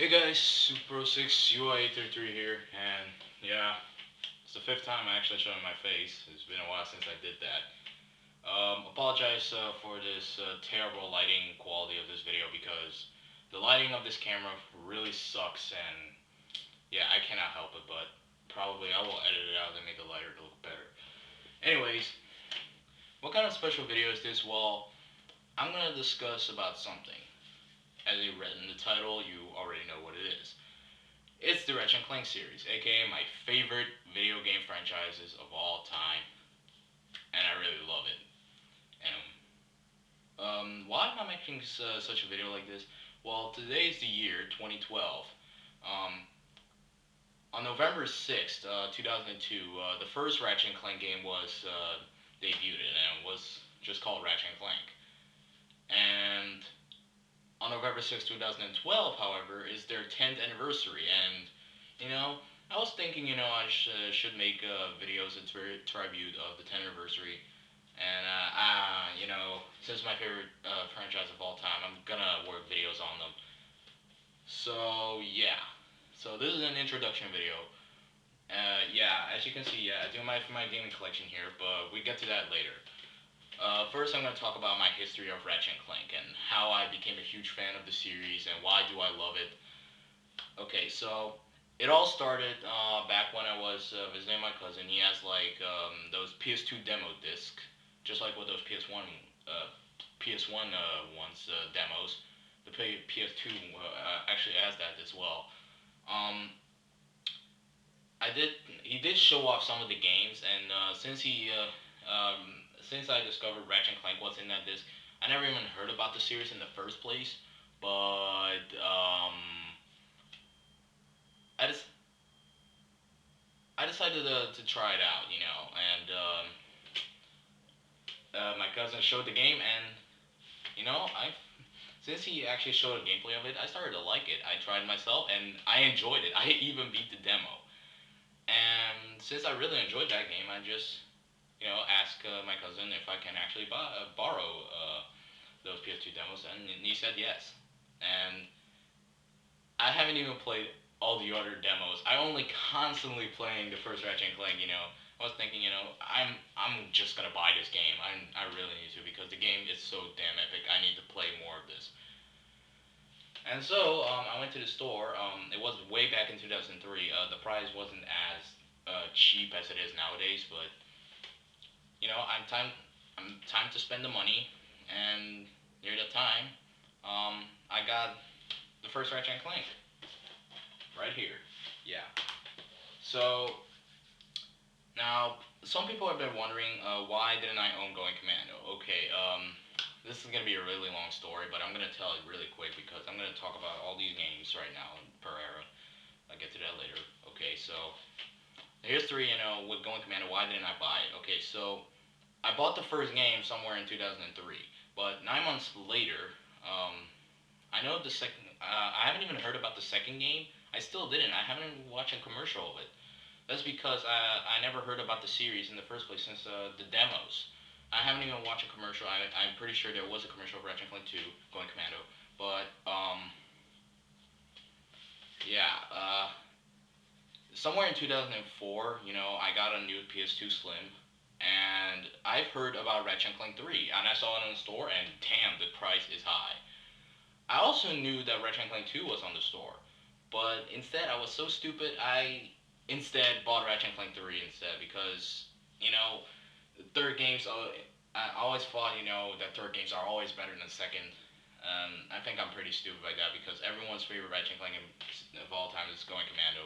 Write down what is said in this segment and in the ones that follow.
Hey guys, Super06 UI833 here, and yeah, it's the fifth time I actually showing my face. It's been a while since I did that. Apologize for this terrible lighting quality of this video because the lighting of this camera really sucks, and yeah, I cannot help it, but probably I will edit it out and make the lighter look better. Anyways, what kind of special video is this? Well, I'm gonna discuss about something. As you read in the title, you already know what it is. It's the Ratchet and Clank series, aka my favorite video game franchises of all time, and I really love it. Why am I making such a video like this? Well, today is the year 2012. Um, on November 6th, 2002, the first Ratchet and Clank game was debuted, and it was just called Ratchet and Clank. And on November 6th, 2012, however, is their 10th anniversary, and you know, I was thinking, I should make videos in tribute of the 10th anniversary, and since my favorite franchise of all time, I'm gonna work videos on them. So yeah, so this is an introduction video. Yeah, as you can see, yeah, I do my gaming collection here, but we get to that later. First, I'm going to talk about my history of Ratchet and Clank and how I became a huge fan of the series and why do I love it. Okay, so it all started back when I was visiting my cousin. He has like those PS2 demo discs, just like with those PS1 ones demos. The PS2 actually has that as well. Um, I did. He did show off some of the games, and since I discovered Ratchet and Clank was in that disc, I never even heard about the series in the first place. But I just I decided to try it out, and my cousin showed the game, and I since he actually showed a gameplay of it, I started to like it. I tried myself, and I enjoyed it. I even beat the demo, and since I really enjoyed that game, I just asked my cousin if I can actually borrow those PS2 demos, and he said yes. And I haven't even played all the other demos. I only constantly playing the first Ratchet and Clank. I was thinking, I'm just gonna buy this game. I really need to because the game is so damn epic. I need to play more of this. And so I went to the store. It was way back in 2003. The price wasn't as cheap as it is nowadays, but I'm time to spend the money, and near the time, I got the first Ratchet and Clank right here. Yeah. So now some people have been wondering why didn't I own Going Commando? Okay. This is gonna be a really long story, but I'm gonna tell it really quick because I'm gonna talk about all these games right now per era. I'll get to that later. Okay, so the history, with Going Commando, why didn't I buy it? Okay, so I bought the first game somewhere in 2003, but 9 months later, I know the second. I haven't even heard about the second game. I still didn't. I haven't even watched a commercial of it. That's because I never heard about the series in the first place since the demos. I haven't even watched a commercial. I'm pretty sure there was a commercial of Ratchet and Clank 2, Going Commando, but yeah. Somewhere in 2004, I got a new PS2 Slim, and I've heard about Ratchet and Clank 3, and I saw it in the store, and damn, the price is high. I also knew that Ratchet and Clank 2 was on the store, but instead, I was so stupid, I instead bought Ratchet and Clank 3 instead, because, the third games, I always thought, that third games are always better than the second. I think I'm pretty stupid like that, because everyone's favorite Ratchet and Clank of all time is Going Commando.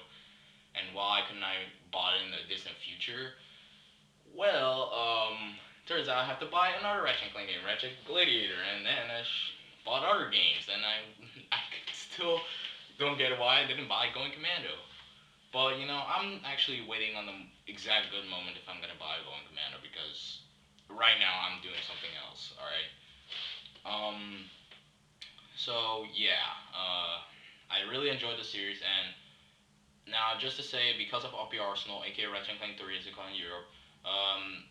And why couldn't I bought it in the distant future? Well, turns out I have to buy another Ratchet and Clank game, Ratchet Gladiator, and then I bought other games, and I still don't get why I didn't buy Going Commando. But I'm actually waiting on the exact good moment if I'm gonna buy Going Commando because right now I'm doing something else. All right. Um. So yeah. I really enjoyed the series, and now, just to say, because of OP Arsenal, aka Ratchet and Clank 3 as they call it in Europe,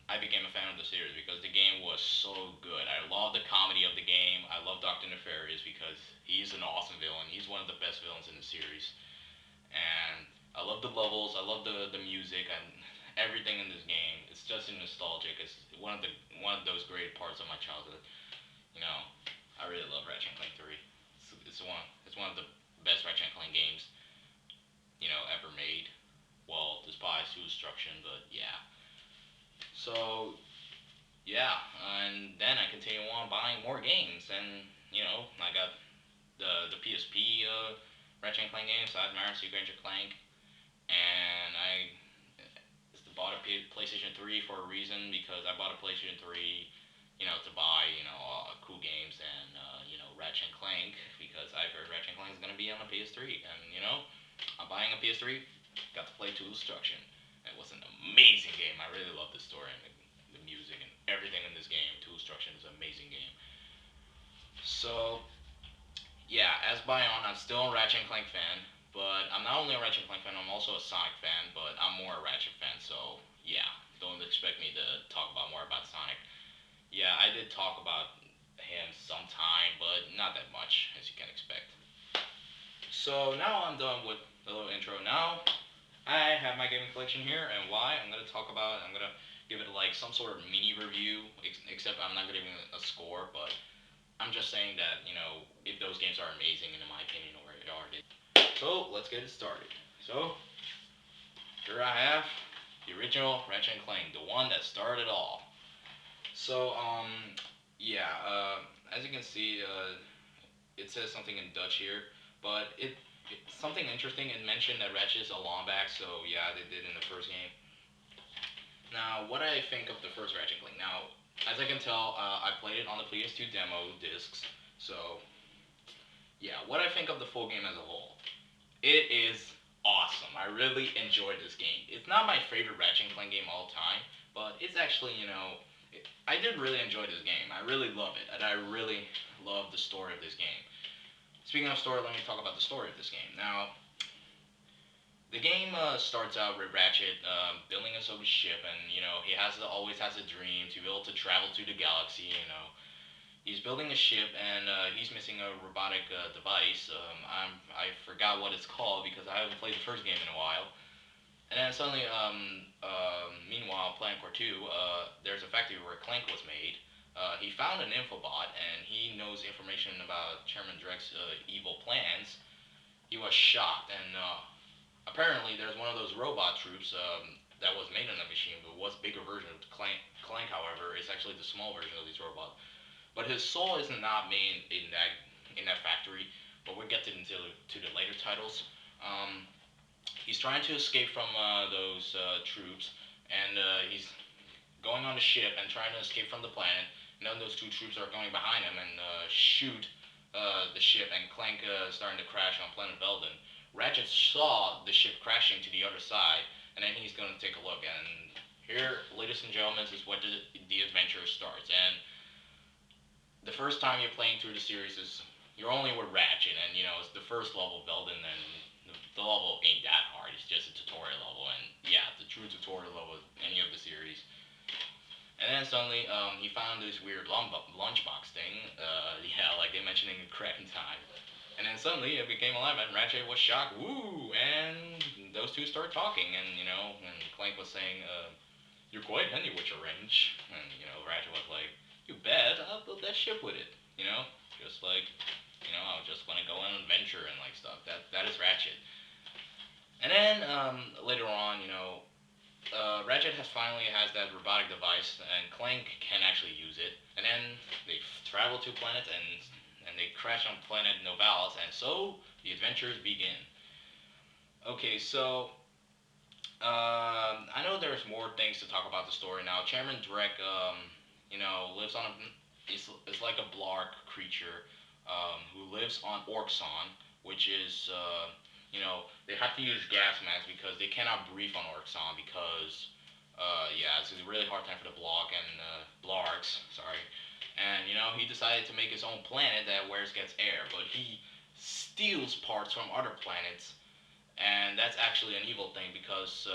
I became a fan of the series because the game was so good. I love the comedy of the game. I love Dr. Nefarious because because he's an awesome villain. He's one of the best villains in the series, and I love the levels. I love the music and everything in this game. It's just nostalgic. It's one of those great parts of my childhood. You know, I really love Ratchet and Clank 3. It's one of the best Ratchet and Clank games ever made. Well, despite Sue's Destruction, but yeah. So yeah, and then I continue on buying more games, and I got the PSP Ratchet and Clank games. I had Mario Secret Clank, and I bought a PlayStation 3 for a reason because I bought a PlayStation 3, to buy cool games and Ratchet and Clank because I've heard Ratchet and Clank is gonna be on the PS3, and I'm buying a PS3. Got to play Tool Destruction. It was an amazing game. I really love the story and the music and everything in this game. Tool Destruction is an amazing game. So yeah, as by on, I'm still a Ratchet and Clank fan, but I'm not only a Ratchet and Clank fan, I'm also a Sonic fan, but I'm more a Ratchet fan, so yeah, don't expect me to talk about more about Sonic. Yeah, I did talk about him sometime, but not that much, as you can expect. So now I'm done with the little intro. Now I have my gaming collection here, and why I'm gonna give it like some sort of mini review, except I'm not gonna give it a score, but I'm just saying that, if those games are amazing, in my opinion, or are they. So, let's get it started. So, here I have the original Ratchet and Clank, the one that started it all. So, yeah, as you can see, it says something in Dutch here, but something interesting. It mentioned that Ratchet is a longback, so yeah, they did in the first game. Now, what I think of the first Ratchet Clank. Now, as I can tell, I played it on the PS2 demo discs. So, yeah, what I think of the full game as a whole. It is awesome. I really enjoyed this game. It's not my favorite Ratchet and Clank game all time, but it's actually, I did really enjoy this game. I really love it, and I really love the story of this game. Speaking of story, let me talk about the story of this game. Now, the game starts out with Ratchet building his own ship, and always has a dream to be able to travel to the galaxy. He's building a ship, and he's missing a robotic device. I forgot what it's called because I haven't played the first game in a while. And then suddenly, meanwhile, Planet Core 2, there's a factory where Clank was made. He found an infobot, and he knows information about Chairman Dreck's evil plans. He was shocked, and apparently there's one of those robot troops that was made in the machine, but was bigger version of Clank. Clank, however, is actually the small version of these robots. But his soul is not made in that factory. But we'll get to the later titles. He's trying to escape from those troops, and he's going on the ship and trying to escape from the planet. And then those two troops are going behind him and shoot the ship, and Clank starting to crash on planet Belden. Ratchet saw the ship crashing to the other side, and then he's going to take a look. And here, ladies and gentlemen, is what the adventure starts. And the first time you're playing through the series is you're only with Ratchet, and it's the first level of Belden, and the level ain't that hard. It's just a tutorial level, and yeah, the true tutorial level of any of the series. And then suddenly, he found this weird lunchbox thing. Yeah, like they mentioned in Crack in Time. And then suddenly it became alive, and Ratchet was shocked. Woo! And those two start talking, and and Clank was saying, "You're quite handy with your wrench." And Ratchet was like, "You bet, I'll build that ship with it." Just like, I was just gonna go on an adventure and like stuff. That is Ratchet. And then later on, Ratchet finally has that robotic device, and Clank can actually use it. And then they travel to planets, and they crash on planet Novalis, and so the adventures begin. Okay, so I know there's more things to talk about the story now. Chairman Drek, lives on is like a Blark creature who lives on Orxon, which is they have to use gas masks because they cannot breathe on Orxon because yeah, it's a really hard time for the Blark and Blarks, sorry. And he decided to make his own planet that where it gets air, but he steals parts from other planets, and that's actually an evil thing because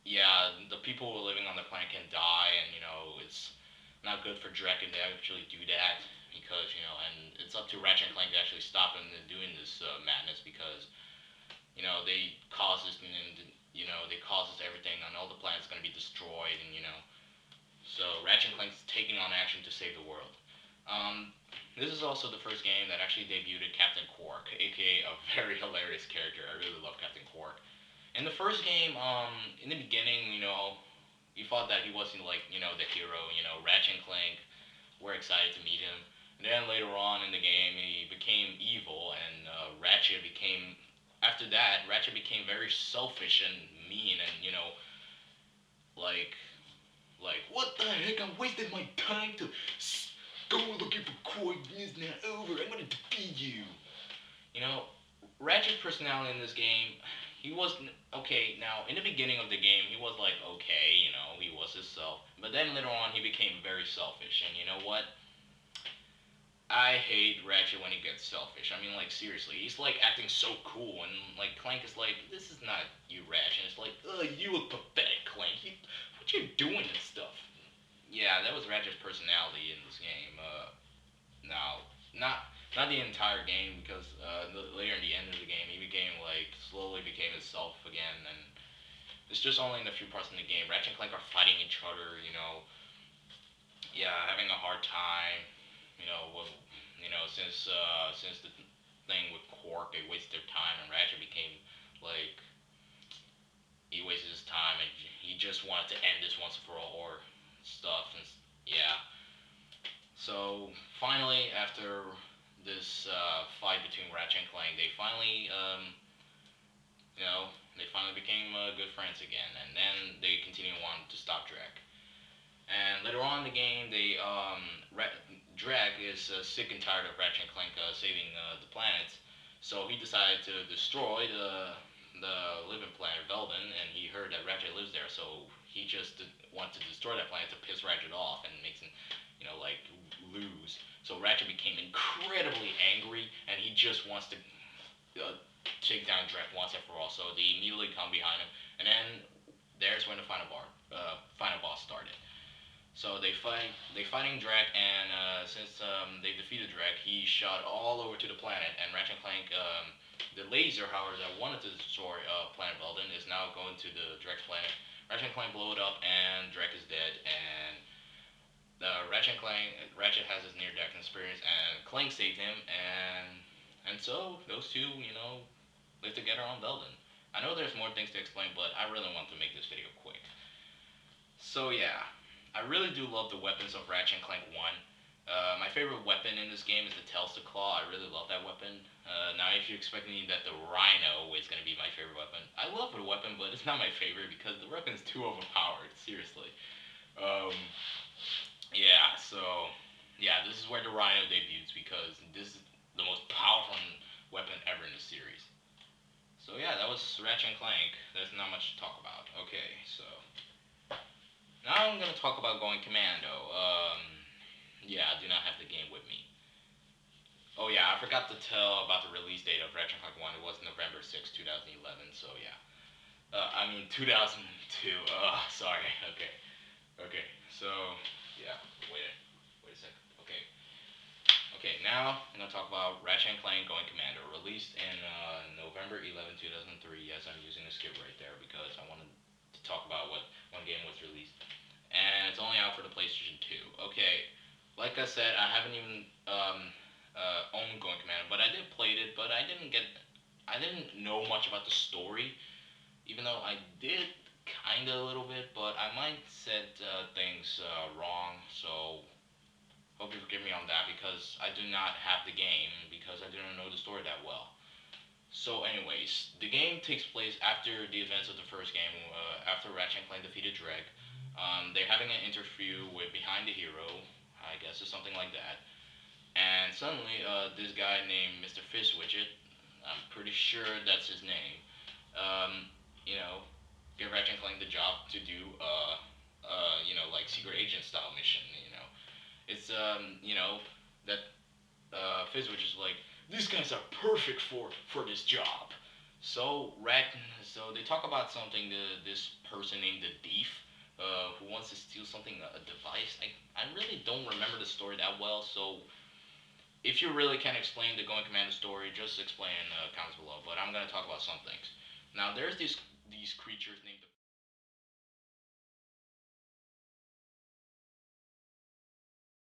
yeah, the people who are living on the planet can die, and it's not good for Drek and they actually do that because and it's up to Ratchet and Clank to actually save the world. Um, this is also the first game that actually debuted Captain Quark, aka a very hilarious character. I really love Captain Quark. In the first game, in the beginning, you thought that he wasn't like, the hero. Ratchet and Clank were excited to meet him. And then later on in the game, he became evil, and after that, Ratchet became very selfish and mean, and like, what the heck? I wasted my time to go looking for Quark. It's not over. I'm gonna defeat you. You know, Ratchet's personality in this game, he wasn't okay. Now, in the beginning of the game, he was like okay, he was himself. But then later on, he became very selfish. And you know what? I hate Ratchet when he gets selfish. I mean, like seriously, he's like acting so cool, and like Clank is like, "This is not you, Ratchet." It's like, you look pathetic, Clank. What you doing and stuff? Yeah, that was Ratchet's personality in this game. Now, not the entire game because later in the end of the game, he became like slowly became himself again, and it's just only in a few parts in the game. Ratchet and Clank are fighting each other, yeah, having a hard time, well, since the thing with Quark, they wasted their time, and Ratchet became like he wasted his time, and he just wanted to end this once and for all, or stuff, and yeah. So finally, after this fight between Ratchet and Clank, you know, they finally became good friends again, and then they continue on to stop Drek. And later on in the game, Drek is sick and tired of Ratchet and Clank saving the planets, so he decided to destroy the living planet Velden, and he heard that Ratchet lives there, so he just wanted to destroy that planet to piss Ratchet off and makes him, like lose. So Ratchet became incredibly angry, and he just wants to uh, take down Drek once and for all. So they immediately come behind him, and then there's when the final boss started. So they fighting Drek, and since they defeated Drek, he shot all over to the planet, and Ratchet and Clank, the laser, however, that wanted to destroy Planet Velden is now going to the Drek's planet. Ratchet and Clank blow it up, and Drek is dead, and Ratchet has his near-death experience, and Clank saved him, and so those two, live together on Velden. I know there's more things to explain, but I really want to make this video quick. So yeah, I really do love the weapons of Ratchet and Clank 1. My favorite weapon in this game is the Telsta Claw. I really love that weapon. Now, if you expect me that the Rhino is going to be my favorite weapon, I love the weapon, but it's not my favorite because the weapon is too overpowered, seriously. Um, yeah, so, yeah, this is where the Rhino debuts because this is the most powerful weapon ever in the series. So yeah, that was Ratchet and Clank. There's not much to talk about. Okay, so now I'm gonna talk about Going Commando. Yeah, I do not have the game with me. Oh yeah, I forgot to tell about the release date of Ratchet and Clank 1. It was November 6th, 2011. So yeah, I mean 2002. Sorry. Okay, okay. So yeah, wait a second. Okay, okay. Now I'm gonna talk about Ratchet and Clank Going Commando, released in November 11, 2003. Yes, I'm using a skip right there because I wanted to talk about when game was released, and it's only out for the PlayStation 2. Okay, like I said, I haven't even owned Going Commando, but I did play it. But I didn't know much about the story, even though I did kind of a little bit. But I might said things wrong, so hope you forgive me on that because I do not have the game because I didn't know the story that well. So, anyways, the game takes place after the events of the first game, after Ratchet and Clank defeated Dreg. They're having an interview with Behind the Hero, I guess, or something like that. And suddenly, this guy named Mr. Fizzwidget, I'm pretty sure that's his name, um, you know, give Ratchet and Clank the job to do, like secret agent style mission. It's, that Fizzwidget is like, these guys are perfect for this job. So they talk about something. This person named the Thief, who wants to steal something, a device. I really don't remember the story that well. So if you really can explain the Going Commando story, just explain in the comments below. But I'm gonna talk about some things. Now there's these creatures named